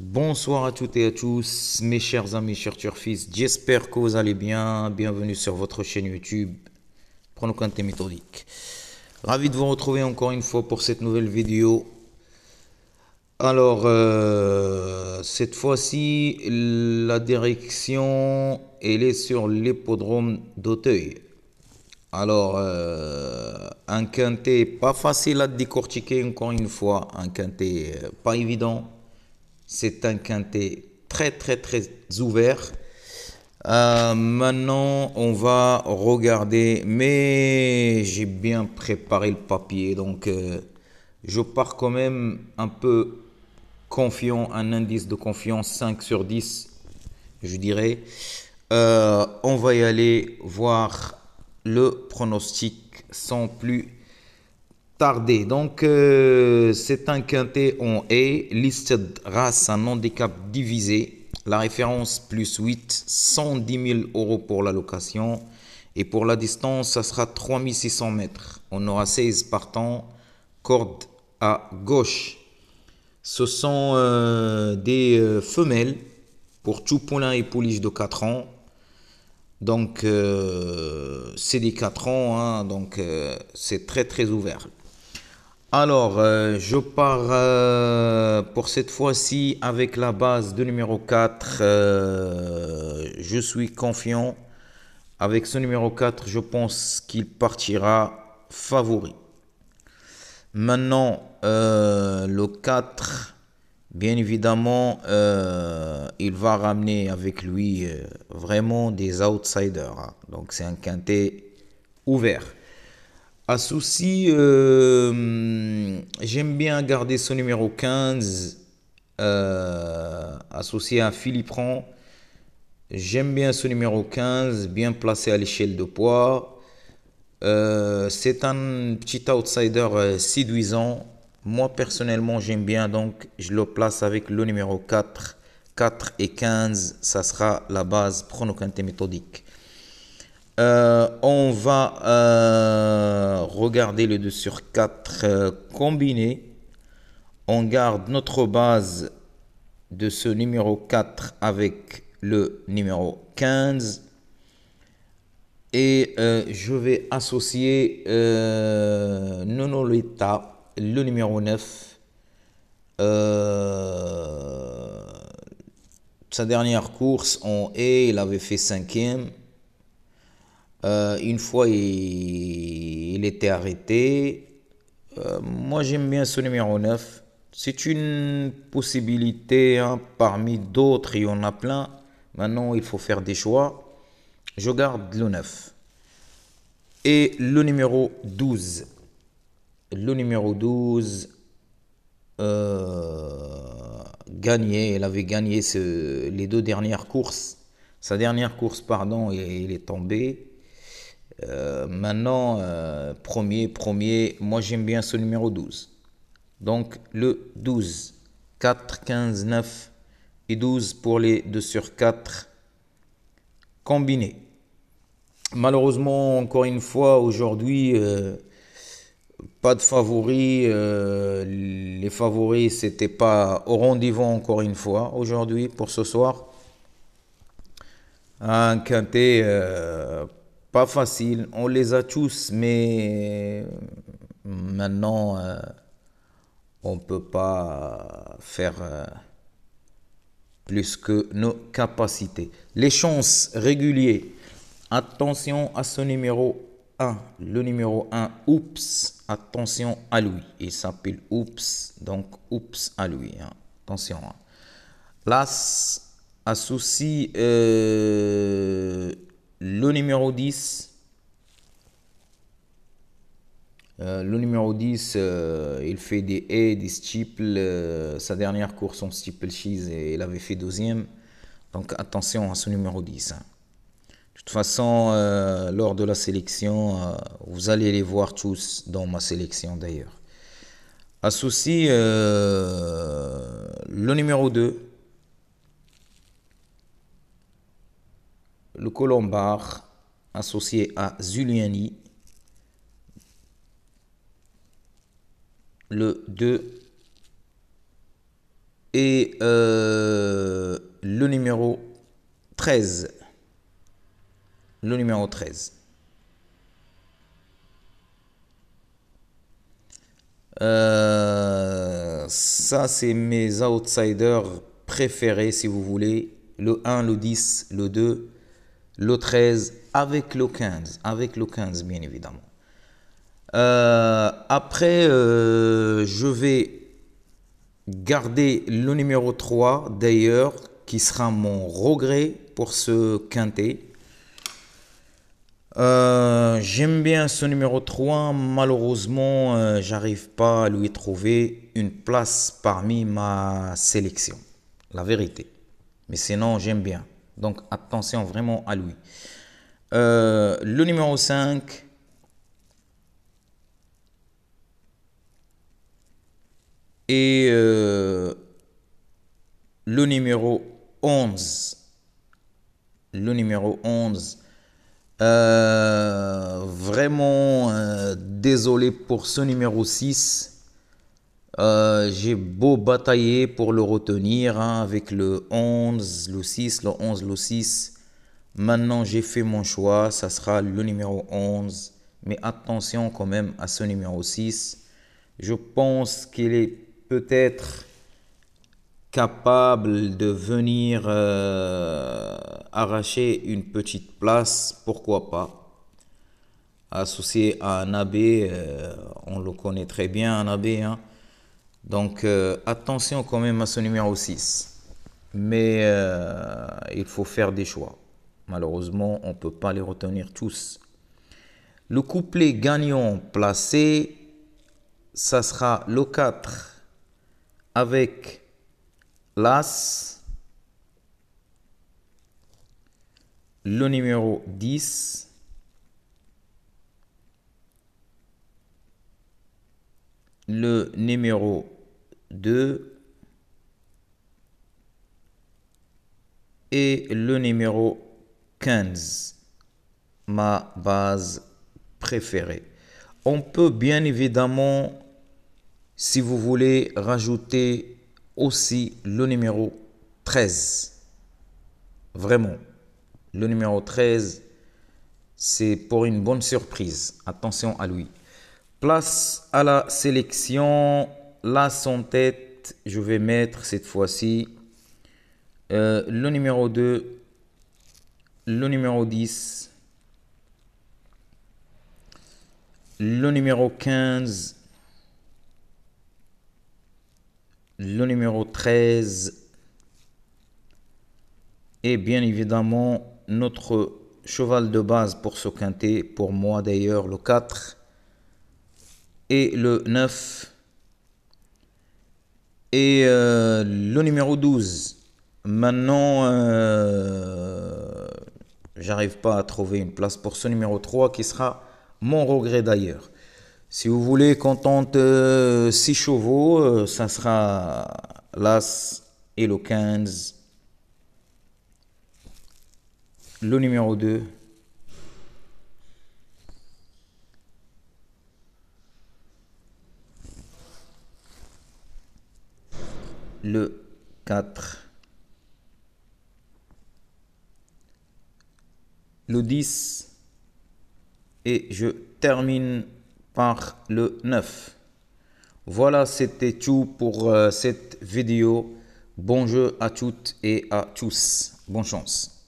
Bonsoir à toutes et à tous, mes chers amis, chers turfistes. J'espère que vous allez bien. Bienvenue sur votre chaîne YouTube. Prenons Kanté méthodique. Ravi de vous retrouver encore une fois pour cette nouvelle vidéo. Alors, cette fois-ci, la direction, elle est sur l'hippodrome d'Auteuil. Alors, un quintet pas facile à décortiquer encore une fois. Un quintet pas évident. C'est un quintet très ouvert. Maintenant, on va regarder, mais j'ai bien préparé le papier, donc je pars quand même un peu confiant, un indice de confiance 5 sur 10, je dirais. On va y aller voir le pronostic sans plus tarder. Donc, c'est un quintet en A, listed race, un handicap divisé. La référence plus 8, 110 000 euros pour la location. Et pour la distance, ça sera 3600 mètres. On aura 16 partants, corde à gauche. Ce sont des femelles pour tout poulain et pouliche de 4 ans. Donc, c'est des 4 ans, hein, donc c'est très ouvert. Alors, je pars pour cette fois-ci avec la base de numéro 4. Je suis confiant. Avec ce numéro 4, je pense qu'il partira favori. Maintenant, le 4, bien évidemment, il va ramener avec lui vraiment des outsiders, hein. Donc, c'est un quintet ouvert. À souci, j'aime bien garder ce numéro 15 associé à Philippe Rand. J'aime bien ce numéro 15, bien placé à l'échelle de poids. C'est un petit outsider séduisant. Moi, personnellement, j'aime bien, donc je le place avec le numéro 4. 4 et 15, ça sera la base pronocanté méthodique. On va regarder le 2 sur 4 combiné. On garde notre base de ce numéro 4 avec le numéro 15. Et je vais associer Nonoleta, le numéro 9. Sa dernière course en A, il avait fait 5e. Une fois, il était arrêté. Moi, j'aime bien ce numéro 9. C'est une possibilité, hein, parmi d'autres, il y en a plein. Maintenant, il faut faire des choix. Je garde le 9. Et le numéro 12. Le numéro 12, gagné. Il avait gagné les deux dernières courses. Sa dernière course, pardon, il est tombé. Maintenant, premier, moi j'aime bien ce numéro 12. Donc le 12, 4, 15, 9 et 12 pour les 2 sur 4 combinés. Malheureusement, encore une fois, aujourd'hui, pas de favoris. Les favoris, c'était pas au rendez-vous encore une fois aujourd'hui pour ce soir. Un quintet pas facile. On les a tous, mais maintenant, on ne peut pas faire plus que nos capacités. Les chances régulières. Attention à ce numéro 1. Le numéro 1, oups. Attention à lui. Il s'appelle oups. Donc, oups à lui, hein. Attention, hein. L'As associe le numéro 10. Le numéro 10, il fait des haies, des steeples. Sa dernière course en steeple cheese, il avait fait 12e. Donc attention à ce numéro 10, hein. De toute façon, lors de la sélection, vous allez les voir tous dans ma sélection d'ailleurs. Associe le numéro 2, le Colombard, associé à Zuliani. Le 2, et le numéro 13. Le numéro 13. Ça, c'est mes outsiders préférés, si vous voulez. Le 1, le 10, le 2, le 13, avec le 15. Avec le 15, bien évidemment. Après, je vais garder le numéro 3, d'ailleurs, qui sera mon regret pour ce quintet. J'aime bien ce numéro 3. Malheureusement, j'arrive pas à lui trouver une place parmi ma sélection. La vérité. Mais sinon, j'aime bien. Donc, attention vraiment à lui. Le numéro 5. Et le numéro 11. Le numéro 11. Vraiment désolé pour ce numéro 6. J'ai beau batailler pour le retenir hein, avec le 11, le 6, le 11, le 6. Maintenant, j'ai fait mon choix. Ça sera le numéro 11. Mais attention quand même à ce numéro 6. Je pense qu'il est peut-être capable de venir arracher une petite place, pourquoi pas. Associé à un abbé, on le connaît très bien, un abbé. Hein. Donc attention quand même à ce numéro 6. Mais il faut faire des choix. Malheureusement, on ne peut pas les retenir tous. Le couplet gagnant placé, ça sera le 4 avec l'As, le numéro 10, le numéro 2 et le numéro 15, ma base préférée. On peut bien évidemment, si vous voulez, rajouter aussi le numéro 13. Vraiment, le numéro 13, c'est pour une bonne surprise. Attention à lui. Place à la sélection. L'As en tête, je vais mettre cette fois-ci le numéro 2, le numéro 10, le numéro 15, le numéro 13 et bien évidemment notre cheval de base pour ce quintet, pour moi d'ailleurs, le 4 et le 9 et le numéro 12. Maintenant, j'arrive pas à trouver une place pour ce numéro 3 qui sera mon regret d'ailleurs. Si vous voulez qu'on tente 6 chevaux, ça sera l'As et le 15. Le numéro 2. Le 4. Le 10. Et je termine par le 9. Voilà, c'était tout pour cette vidéo. Bon jeu à toutes et à tous. Bonne chance.